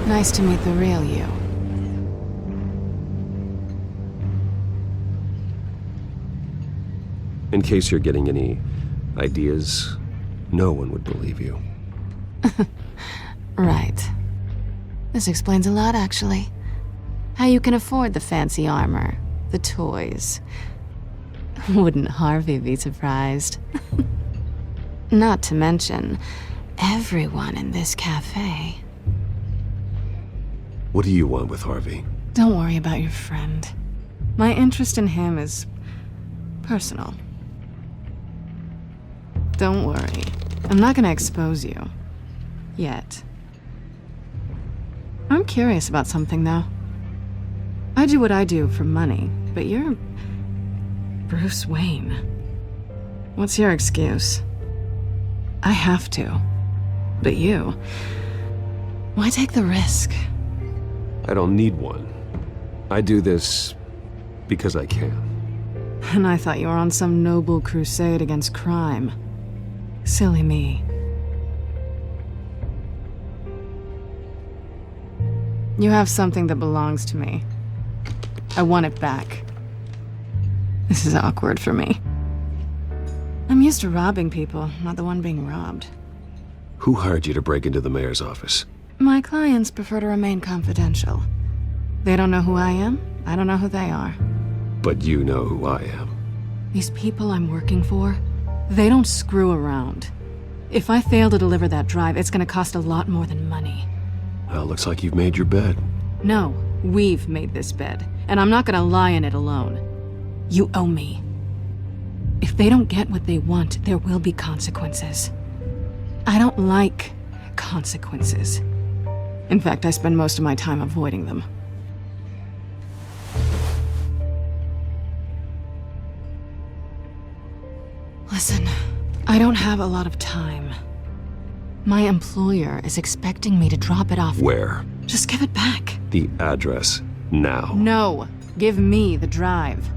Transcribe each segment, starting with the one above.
Nice to meet the real you. In case you're getting any ideas, no one would believe you. Right. This explains a lot, actually. How you can afford the fancy armor, the toys. Wouldn't Harvey be surprised? Not to mention, everyone in this cafe. What do you want with Harvey? Don't worry about your friend. My interest in him is personal. Don't worry. I'm not gonna expose you. Yet. I'm curious about something, though. I do what I do for money, but you're Bruce Wayne. What's your excuse? I have to. But you... why take the risk? I don't need one. I do this because I can. And I thought you were on some noble crusade against crime. Silly me. You have something that belongs to me. I want it back. This is awkward for me. I'm used to robbing people, not the one being robbed. Who hired you to break into the mayor's office? My clients prefer to remain confidential. They don't know who I am, I don't know who they are. But you know who I am. These people I'm working for, they don't screw around. If I fail to deliver that drive, it's gonna cost a lot more than money. Well, looks like you've made your bed. No, we've made this bed, and I'm not gonna lie in it alone. You owe me. If they don't get what they want, there will be consequences. I don't like consequences. In fact, I spend most of my time avoiding them. Listen, I don't have a lot of time. My employer is expecting me to drop it off. Where? Just give it back. The address, now. No, give me the drive.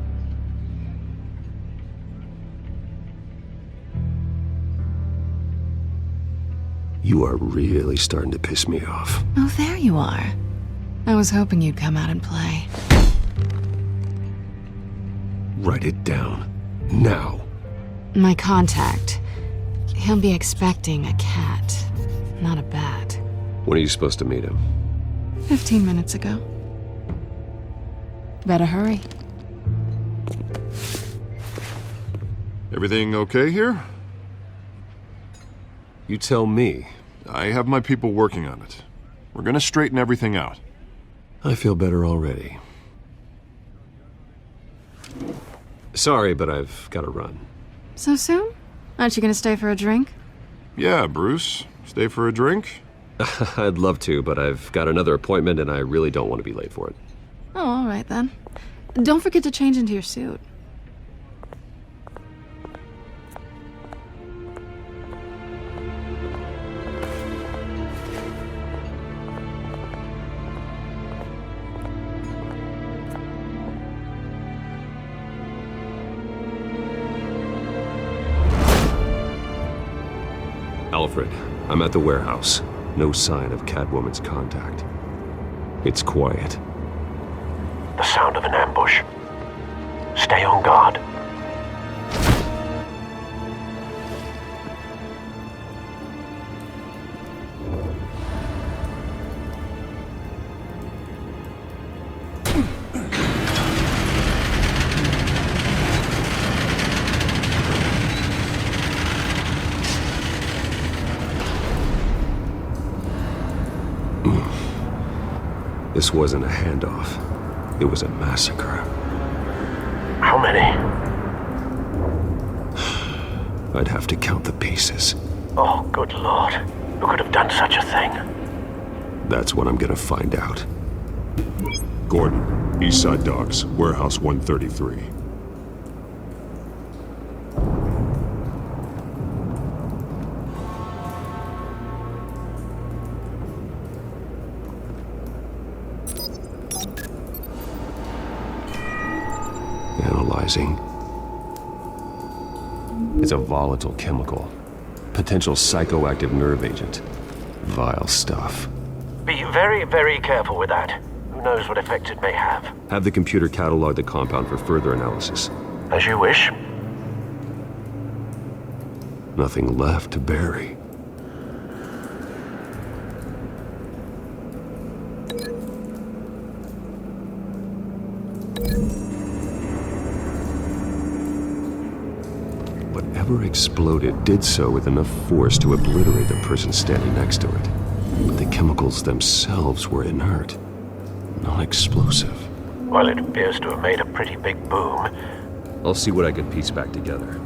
You are really starting to piss me off. Oh, there you are. I was hoping you'd come out and play. Write it down. Now. My contact. He'll be expecting a cat, not a bat. When are you supposed to meet him? 15 minutes ago. Better hurry. Everything okay here? You tell me. I have my people working on it. We're gonna straighten everything out. I feel better already. Sorry, but I've got to run. So soon? Aren't you gonna stay for a drink? Yeah, Bruce. Stay for a drink? I'd love to, but I've got another appointment and I really don't want to be late for it. Oh, all right then. Don't forget to change into your suit. Alfred, I'm at the warehouse. No sign of Catwoman's contact. It's quiet. The sound of an ambush. Stay on guard. This wasn't a handoff. It was a massacre. How many? I'd have to count the pieces. Oh, good lord. Who could have done such a thing? That's what I'm gonna find out. Gordon, Eastside Docks, Warehouse 133. Analyzing. It's a volatile chemical. Potential psychoactive nerve agent. Vile stuff. Be very, very careful with that. Who knows what effect it may have. Have the computer catalog the compound for further analysis. As you wish. Nothing left to bury. Whatever exploded did so with enough force to obliterate the person standing next to it. But the chemicals themselves were inert, non-explosive. Well, it appears to have made a pretty big boom. I'll see what I can piece back together.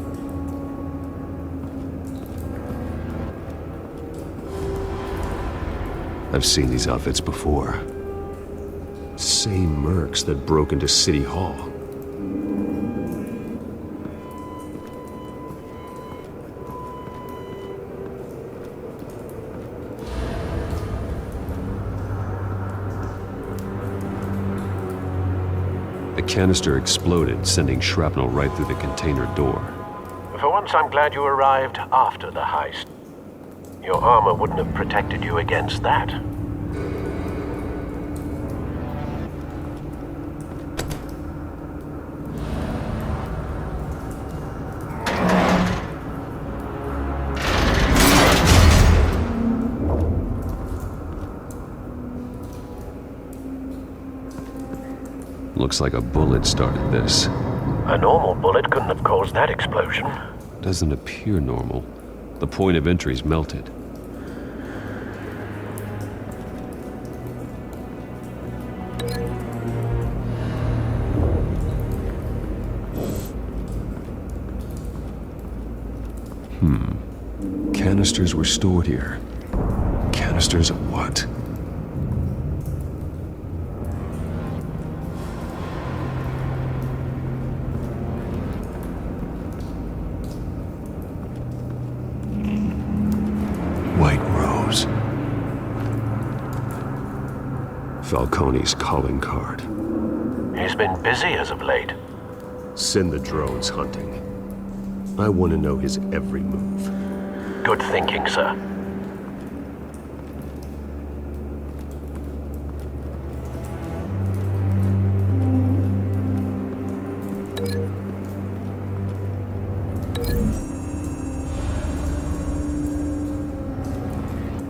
I've seen these outfits before. Same mercs that broke into City Hall. The canister exploded, sending shrapnel right through the container door. For once, I'm glad you arrived after the heist. Your armor wouldn't have protected you against that. Looks like a bullet started this. A normal bullet couldn't have caused that explosion. Doesn't appear normal. The point of entry's melted. Canisters were stored here. Canisters of what? White Rose. Falcone's calling card. He's been busy as of late. Send the drones hunting. I want to know his every move. Good thinking, sir.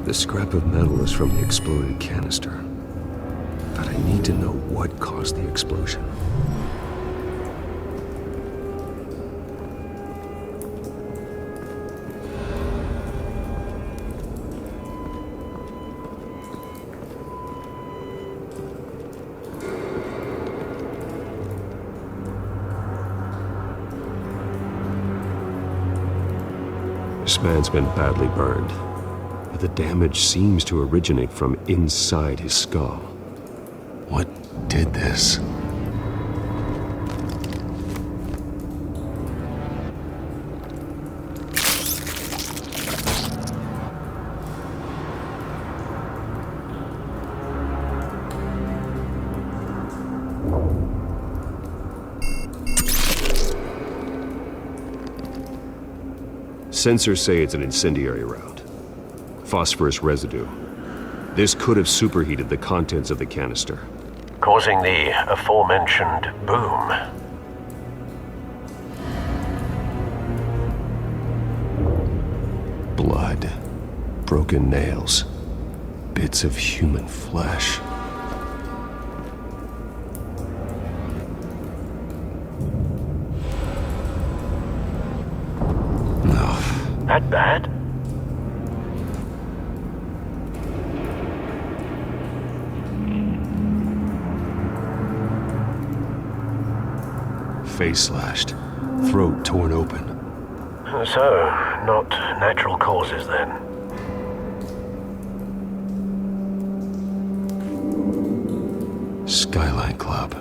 The scrap of metal is from the exploded canister. But I need to know what caused the explosion. This man's been badly burned. The damage seems to originate from inside his skull. What did this? Sensors say it's an incendiary round. Phosphorus residue. This could have superheated the contents of the canister. Causing the aforementioned boom. Blood. Broken nails. Bits of human flesh. No. That bad? Face slashed, throat torn open. So, not natural causes then. Skyline Club.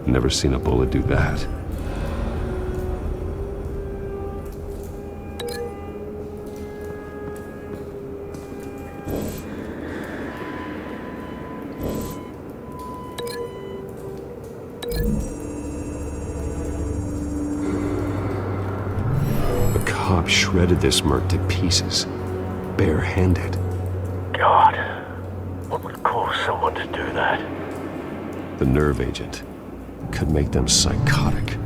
Never seen a bullet do that. shredded this merc to pieces, barehanded. God, what would cause someone to do that? The nerve agent could make them psychotic.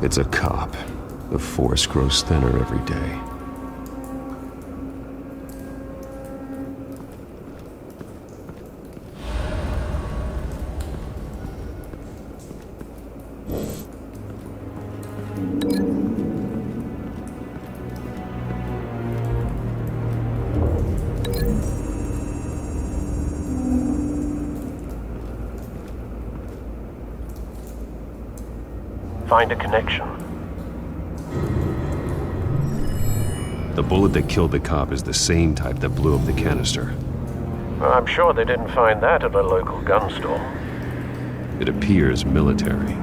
It's a cop. The force grows thinner every day. Find a connection. The bullet that killed the cop is the same type that blew up the canister. Well, I'm sure they didn't find that at a local gun store. It appears military.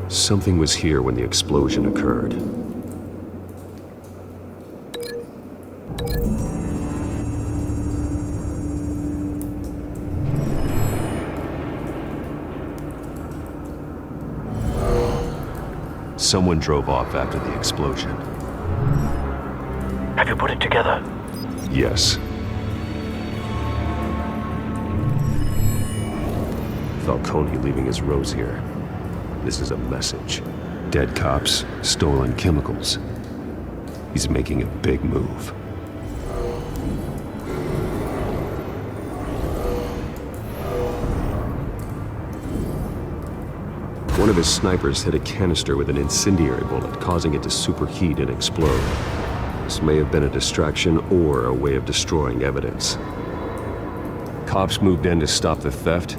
Something was here when the explosion occurred. Someone drove off after the explosion. Have you put it together? Yes. Falcone leaving his rose here. This is a message. Dead cops, stolen chemicals. He's making a big move. One of his snipers hit a canister with an incendiary bullet, causing it to superheat and explode. This may have been a distraction or a way of destroying evidence. Cops moved in to stop the theft.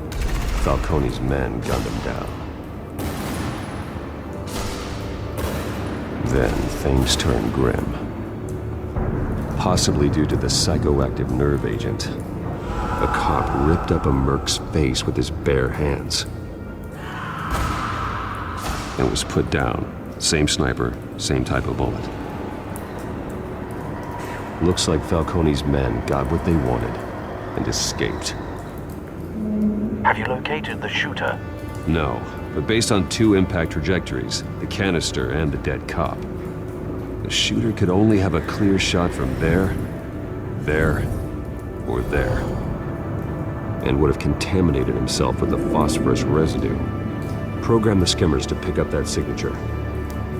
Falcone's men gunned him down. Then things turned grim. Possibly due to the psychoactive nerve agent. A cop ripped up a merc's face with his bare hands. And was put down. Same sniper, same type of bullet. Looks like Falcone's men got what they wanted and escaped. Have you located the shooter? No, but based on two impact trajectories, the canister and the dead cop, the shooter could only have a clear shot from there, or there, and would have contaminated himself with the phosphorus residue. Program the skimmers to pick up that signature.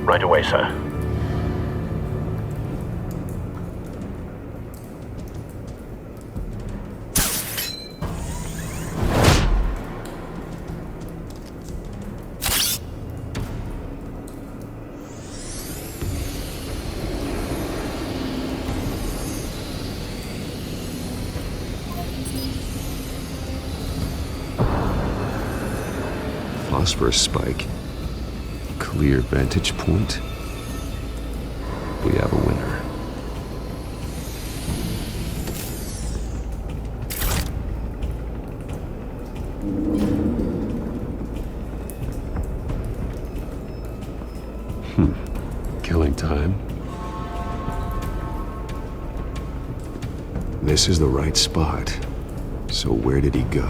Right away, sir. Phosphorus spike. Clear vantage point. We have a winner. Killing time. This is the right spot. So where did he go?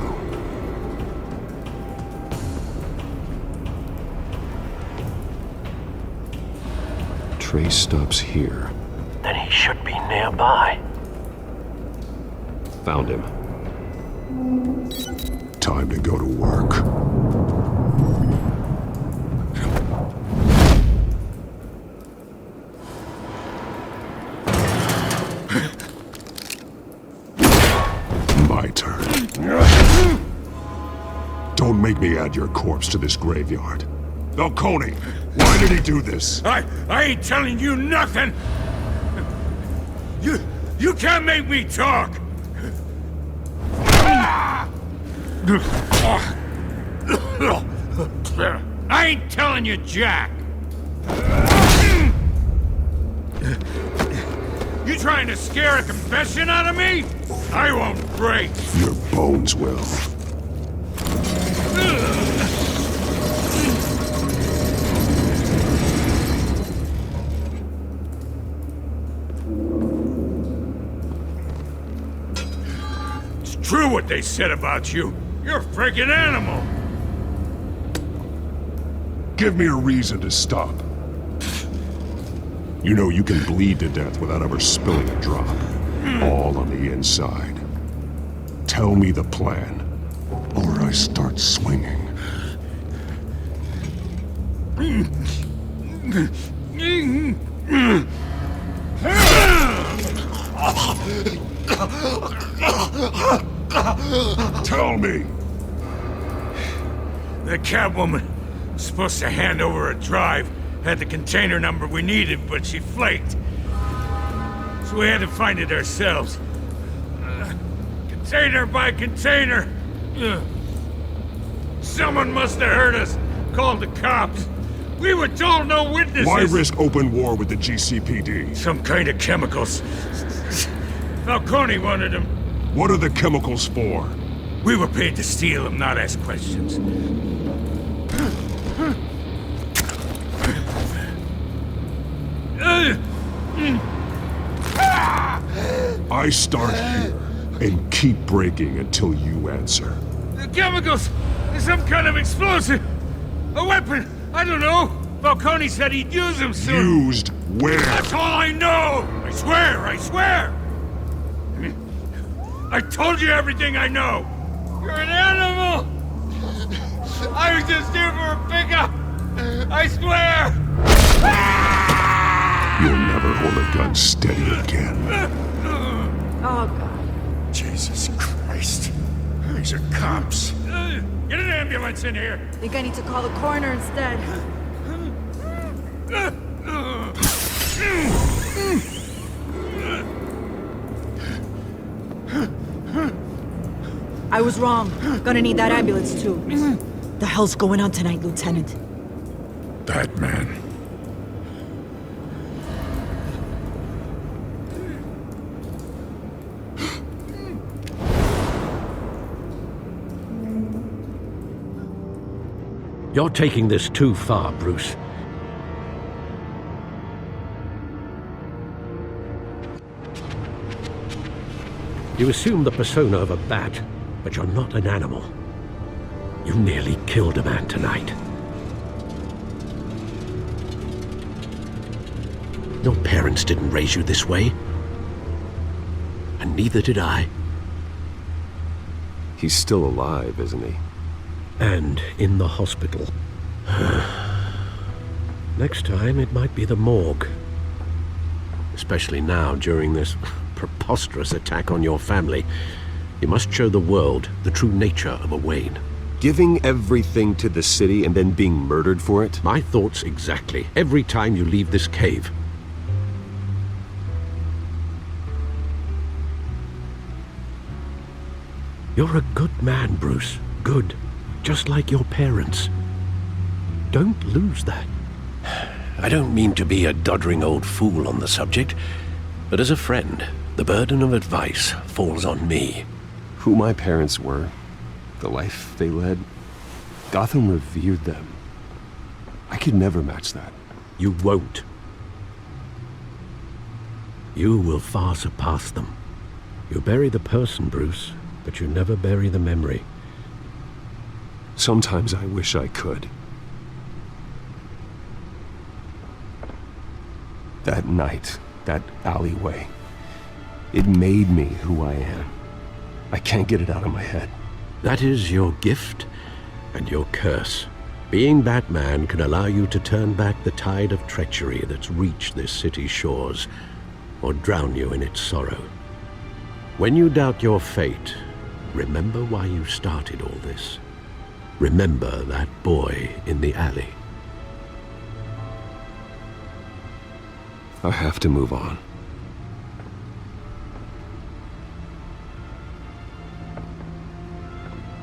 Trace stops here. Then He should be nearby. Found him. Time to go to work. My turn. Don't make me add your corpse to this graveyard. Falcone, why did he do this? I ain't telling you nothing! You can't make me talk! I ain't telling you jack! You trying to scare a confession out of me? I won't break! Your bones will. It's true what they said about you. You're a freaking animal! Give me a reason to stop. You know you can bleed to death without ever spilling a drop. All on the inside. Tell me the plan, or I start swinging. Tell me! The Catwoman was supposed to hand over a drive. Had the container number we needed, but she flaked. So we had to find it ourselves. Container by container. Someone must have heard us. Called the cops. We were told no witnesses. Why risk open war with the GCPD? Some kind of chemicals. Falcone wanted them. What are the chemicals for? We were paid to steal them, not ask questions. I start here and keep breaking until you answer. The chemicals! Some kind of explosive! A weapon! I don't know! Falcone said he'd use them soon! Used where? That's all I know! I swear! I swear! I told you everything I know! You're an animal! I was just here for a pickup! I swear! You'll never hold a gun steady again. Oh, God. Jesus Christ. These are cops. Get an ambulance in here! Think I need to call the coroner instead. I was wrong. Gonna need that ambulance, too. The hell's going on tonight, Lieutenant? That man. You're taking this too far, Bruce. You assume the persona of a bat, but you're not an animal. You nearly killed a man tonight. Your parents didn't raise you this way. And neither did I. He's still alive, isn't he? And in the hospital. Next time, it might be the morgue. Especially now, during this preposterous attack on your family. You must show the world the true nature of a Wayne. Giving everything to the city and then being murdered for it? My thoughts exactly. Every time you leave this cave. You're a good man, Bruce. Good. Just like your parents. Don't lose that. I don't mean to be a doddering old fool on the subject, but as a friend, the burden of advice falls on me. Who my parents were, the life they led, Gotham revered them. I could never match that. You won't. You will far surpass them. You bury the person, Bruce, but you never bury the memory. Sometimes I wish I could. That night, that alleyway. It made me who I am. I can't get it out of my head. That is your gift and your curse. Being Batman can allow you to turn back the tide of treachery that's reached this city's shores, or drown you in its sorrow. When you doubt your fate, remember why you started all this. Remember that boy in the alley. I have to move on.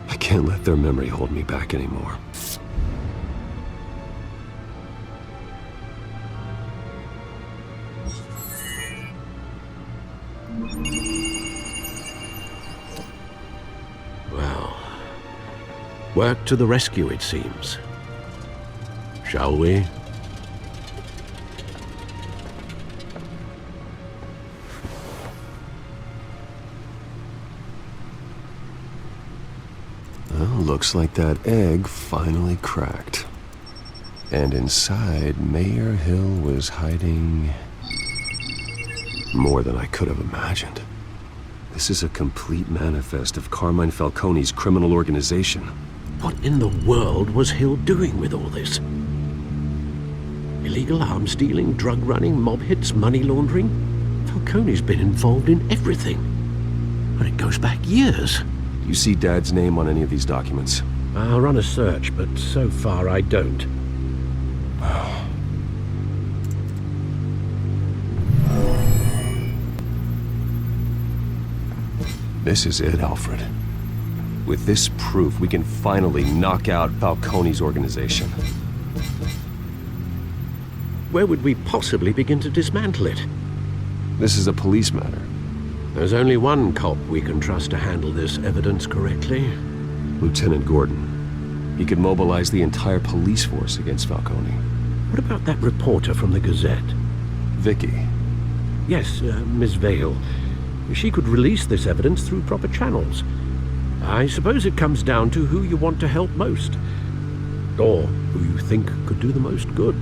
I can't let their memory hold me back anymore. Well, work to the rescue, it seems. Shall we? Well, looks like that egg finally cracked. And inside, Mayor Hill was hiding more than I could have imagined. This is a complete manifest of Carmine Falcone's criminal organization. What in the world was Hill doing with all this? Illegal arms dealing, drug running, mob hits, money laundering? Falcone's been involved in everything. And it goes back years. Do you see Dad's name on any of these documents? I'll run a search, but so far I don't. This is it, Alfred. With this proof, we can finally knock out Falcone's organization. Where would we possibly begin to dismantle it? This is a police matter. There's only one cop we can trust to handle this evidence correctly. Lieutenant Gordon. He could mobilize the entire police force against Falcone. What about that reporter from the Gazette? Vicky. Yes, Miss Vale. She could release this evidence through proper channels. I suppose it comes down to who you want to help most. Or who you think could do the most good.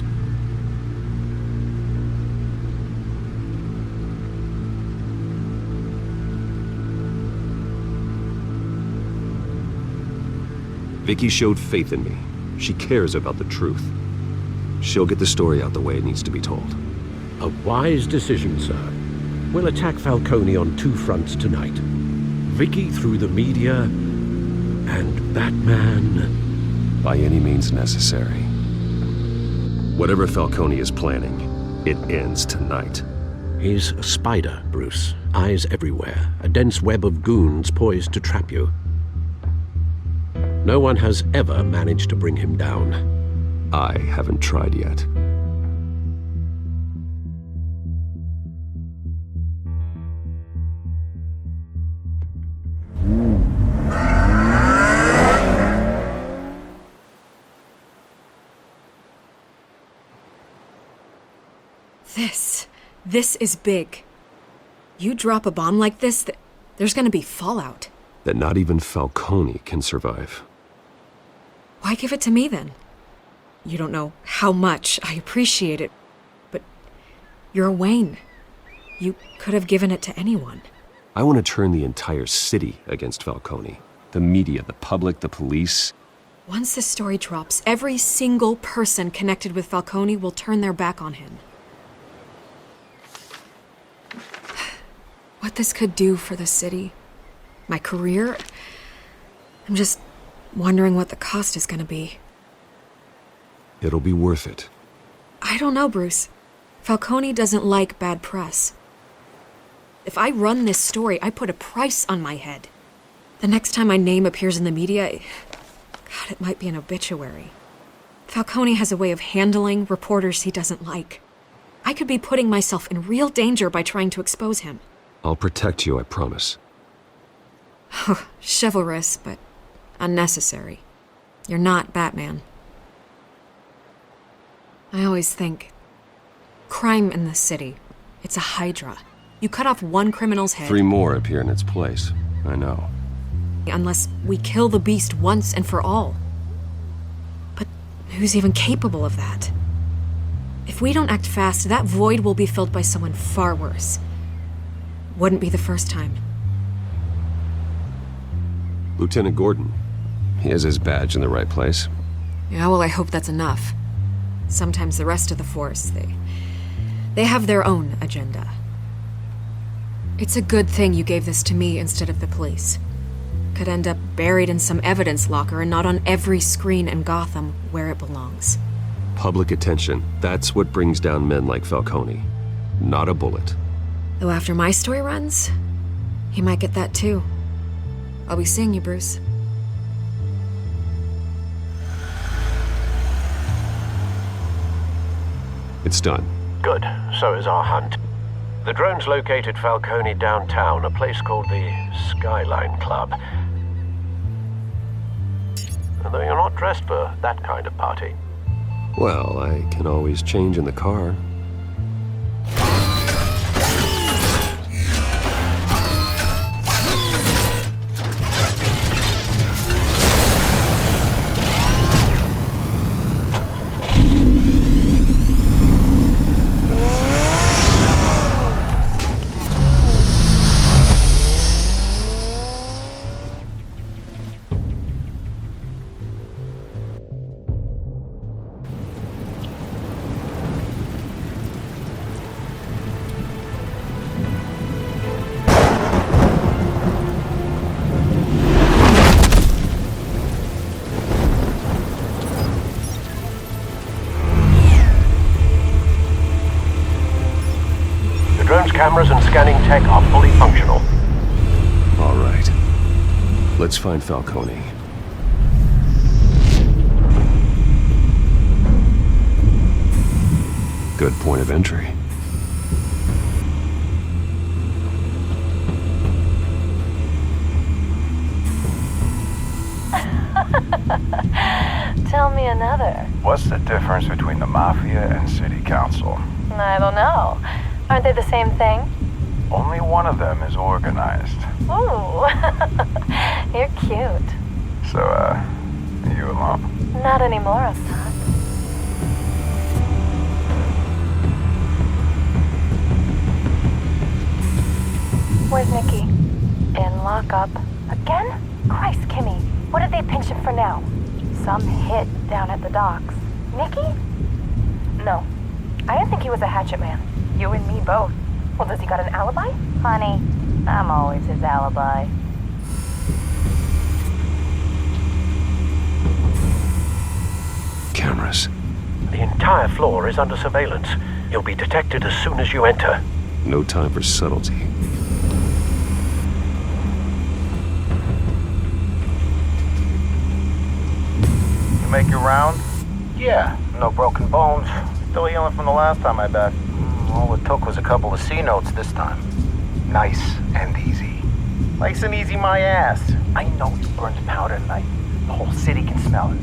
Vicky showed faith in me. She cares about the truth. She'll get the story out the way it needs to be told. A wise decision, sir. We'll attack Falcone on two fronts tonight. Vicky through the media, and Batman... by any means necessary. Whatever Falcone is planning, it ends tonight. He's a spider, Bruce. Eyes everywhere. A dense web of goons poised to trap you. No one has ever managed to bring him down. I haven't tried yet. This is big. You drop a bomb like this, there's gonna be fallout. That not even Falcone can survive. Why give it to me then? You don't know how much I appreciate it, but you're a Wayne. You could have given it to anyone. I want to turn the entire city against Falcone. The media, the public, the police. Once this story drops, every single person connected with Falcone will turn their back on him. What this could do for the city, my career, I'm just wondering what the cost is gonna be. It'll be worth it. I don't know, Bruce. Falcone doesn't like bad press. If I run this story, I put a price on my head. The next time my name appears in the media, God, it might be an obituary. Falcone has a way of handling reporters he doesn't like. I could be putting myself in real danger by trying to expose him. I'll protect you, I promise. Chivalrous, but unnecessary. You're not Batman. I always think, crime in this city, it's a hydra. You cut off one criminal's head... 3 more appear in its place. I know. Unless we kill the beast once and for all. But who's even capable of that? If we don't act fast, that void will be filled by someone far worse. Wouldn't be the first time. Lieutenant Gordon. He has his badge in the right place. Yeah, well, I hope that's enough. Sometimes the rest of the Force, they have their own agenda. It's a good thing you gave this to me instead of the police. Could end up buried in some evidence locker and not on every screen in Gotham where it belongs. Public attention. That's what brings down men like Falcone. Not a bullet. Though after my story runs, he might get that too. I'll be seeing you, Bruce. It's done. Good. So is our hunt. The drone's located Falcone downtown, a place called the Skyline Club. Although you're not dressed for that kind of party. Well, I can always change in the car. Cameras and scanning tech are fully functional. All right. Let's find Falcone. Good point of entry. Tell me another. What's the difference between the Mafia and City Council? I don't know. Aren't they the same thing? Only one of them is organized. Ooh, you're cute. So, you alone? Not anymore, Assad. Where's Nikki? In lockup. Again? Christ, Kimmy. What did they pinch him for now? Some hit down at the docks. Nikki? No. I didn't think he was a hatchet man. You and me both. Well, does he got an alibi? Honey, I'm always his alibi. Cameras. The entire floor is under surveillance. You'll be detected as soon as you enter. No time for subtlety. You make your round? Yeah, no broken bones. Still healing from the last time I bet. All it took was a couple of C notes this time. Nice and easy. Nice and easy my ass. I know you burned powder tonight. The whole city can smell it.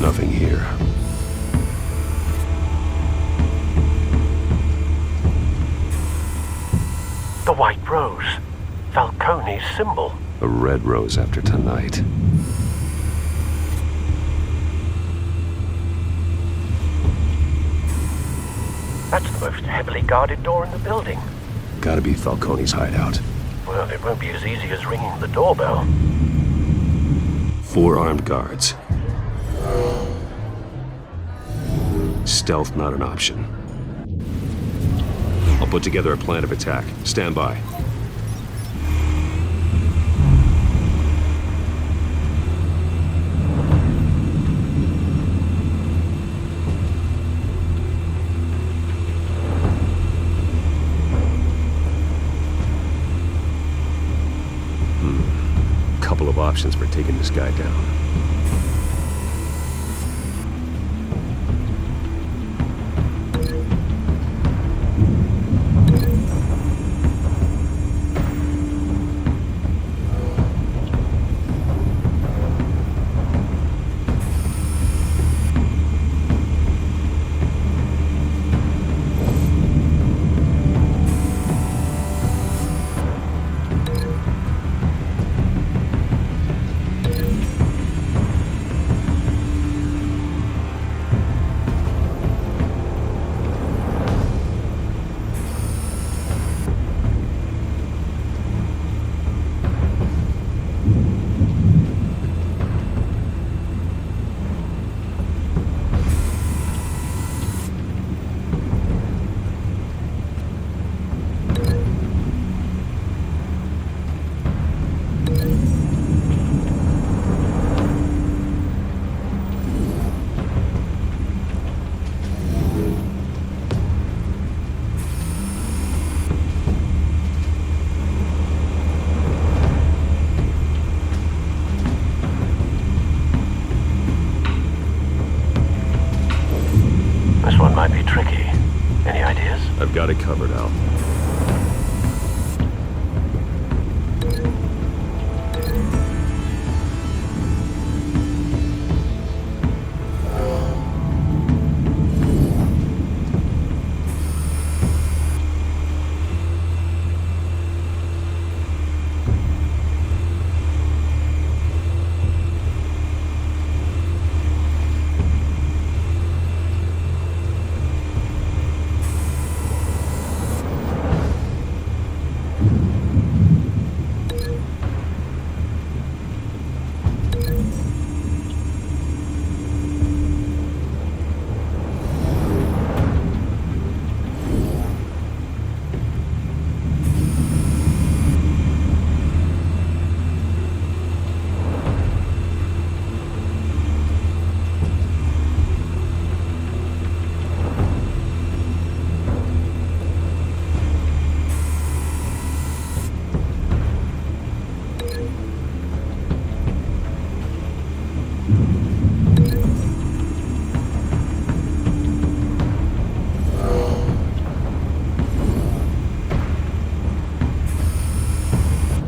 Nothing here. The white rose. Falcone's symbol. A red rose after tonight. That's the most heavily guarded door in the building. Gotta be Falcone's hideout. Well, it won't be as easy as ringing the doorbell. 4 armed guards. Stealth not an option. I'll put together a plan of attack. Stand by. Couple of options for taking this guy down. might be tricky. Any ideas? I've got it covered, Al.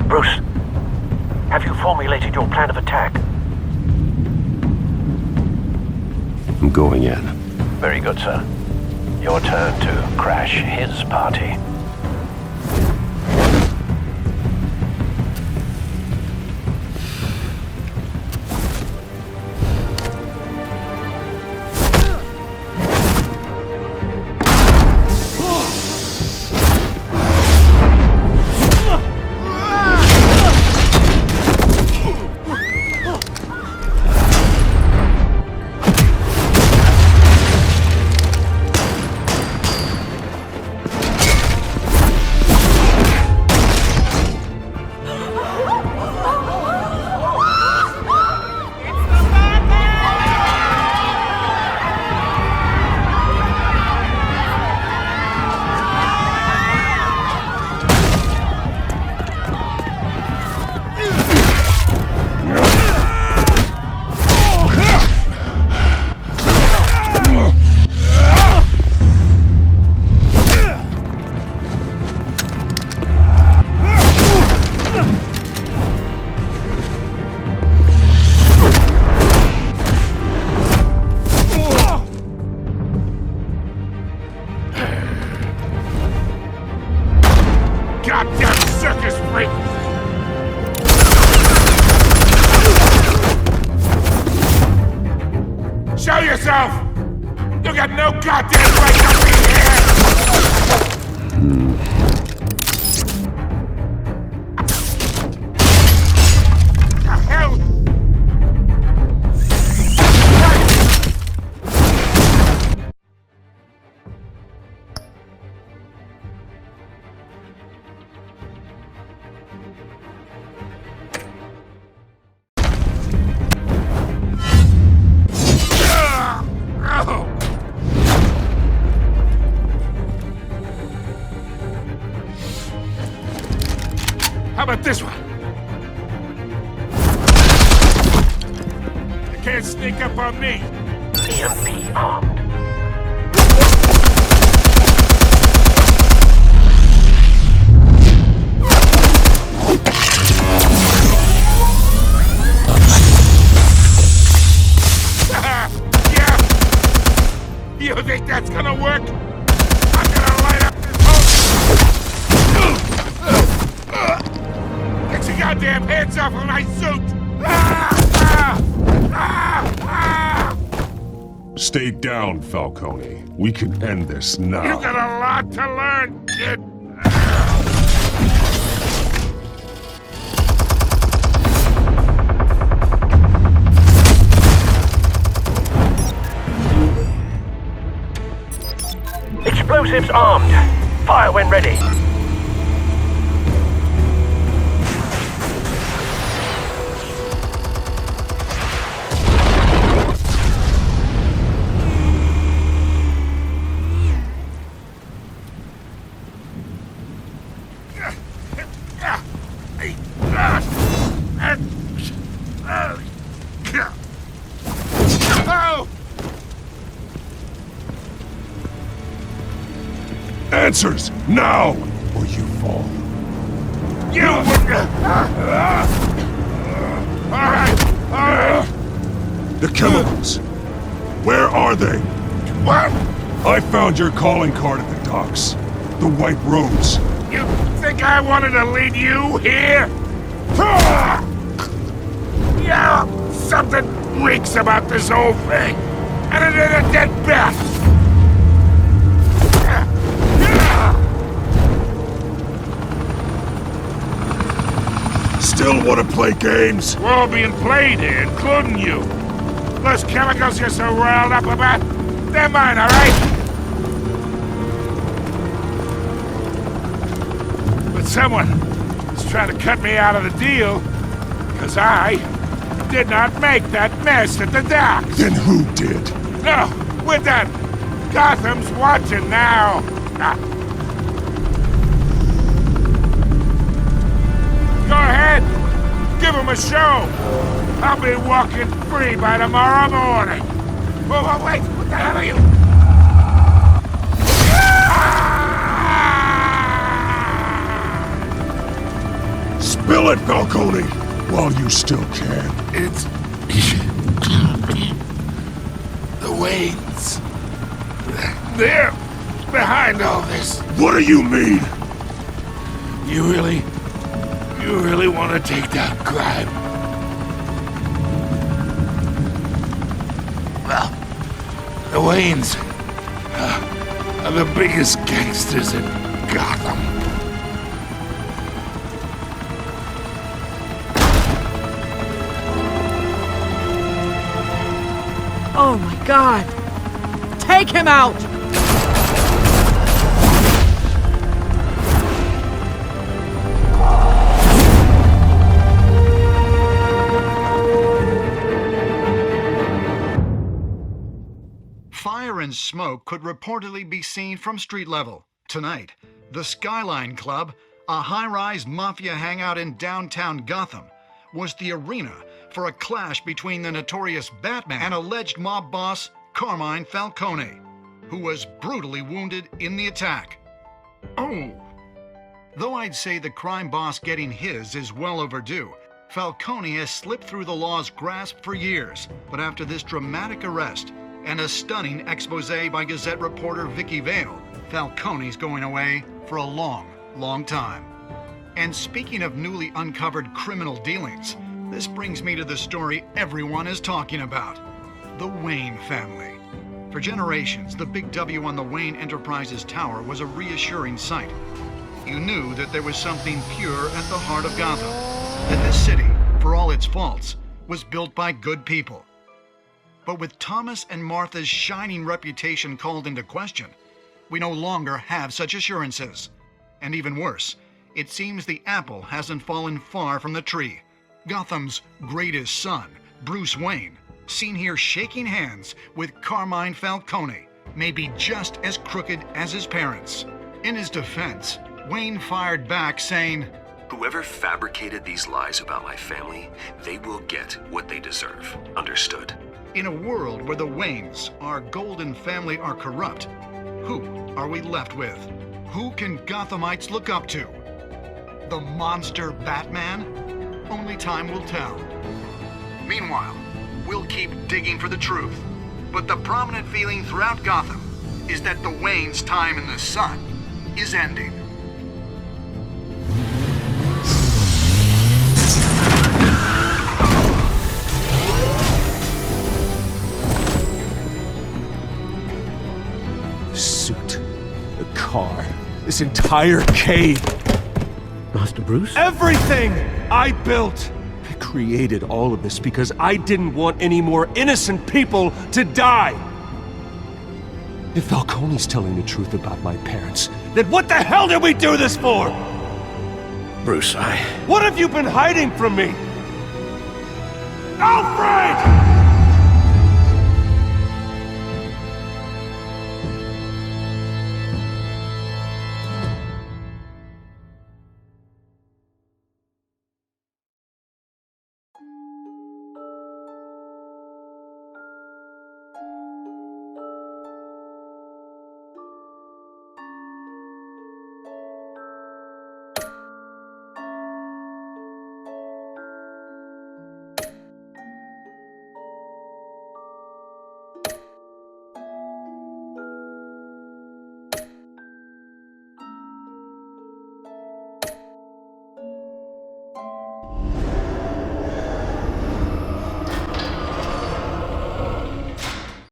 Bruce, have you formulated your plan of attack? I'm going in. Very good, sir. Your turn to crash his party. Goddamn circus freak! Show yourself! You got no goddamn right to be here! The hell? How about this one? You can't sneak up on me. EMP armed. Yeah? You think that's gonna work? I'm gonna light up this whole... Get your goddamn hands off of my suit! Stay down, Falcone. We can end this now. You got a lot to learn, kid! Explosives armed. Fire when ready. Answers, now, or you fall. You... Alright. The chemicals. Where are they? What? I found your calling card at the docks. The White Rose. You think I wanted to lead you here? Yeah, something reeks about this whole thing. And it is a dead bat. Still want to play games? We're all being played here, including you. Those chemicals you're so riled up about, they're mine, all right? But someone is trying to cut me out of the deal because I did not make that mess at the docks. Then who did? No, we're done. Gotham's watching now. Go ahead. Give him a show. I'll be walking free by tomorrow morning. Whoa, wait. What the hell are you? Spill it, Falcone, while you still can. It's... the Waynes. They're behind all this. What do you mean? You really want to take down crime? Well, the Waynes are the biggest gangsters in Gotham. Oh my god! Take him out! Fire and smoke could reportedly be seen from street level. Tonight, the Skyline Club, a high-rise mafia hangout in downtown Gotham, was the arena for a clash between the notorious Batman and alleged mob boss Carmine Falcone, who was brutally wounded in the attack. Oh! Though I'd say the crime boss getting his is well overdue, Falcone has slipped through the law's grasp for years. But after this dramatic arrest and a stunning expose by Gazette reporter Vicky Vale, Falcone's going away for a long, long time. And speaking of newly uncovered criminal dealings, this brings me to the story everyone is talking about. The Wayne family. For generations, the big W on the Wayne Enterprises Tower was a reassuring sight. You knew that there was something pure at the heart of Gotham. That this city, for all its faults, was built by good people. But with Thomas and Martha's shining reputation called into question, we no longer have such assurances. And even worse, it seems the apple hasn't fallen far from the tree. Gotham's greatest son, Bruce Wayne, seen here shaking hands with Carmine Falcone, may be just as crooked as his parents. In his defense, Wayne fired back saying, "Whoever fabricated these lies about my family, they will get what they deserve. Understood?" In a world where the Waynes, our golden family, are corrupt, who are we left with? Who can Gothamites look up to? The monster Batman? Only time will tell. Meanwhile, we'll keep digging for the truth. But the prominent feeling throughout Gotham is that the Waynes' time in the sun is ending. Suit, the car, this entire cave. Master Bruce? Everything I built! I created all of this because I didn't want any more innocent people to die! If Falcone's telling the truth about my parents, then what the hell did we do this for? Bruce, What have you been hiding from me?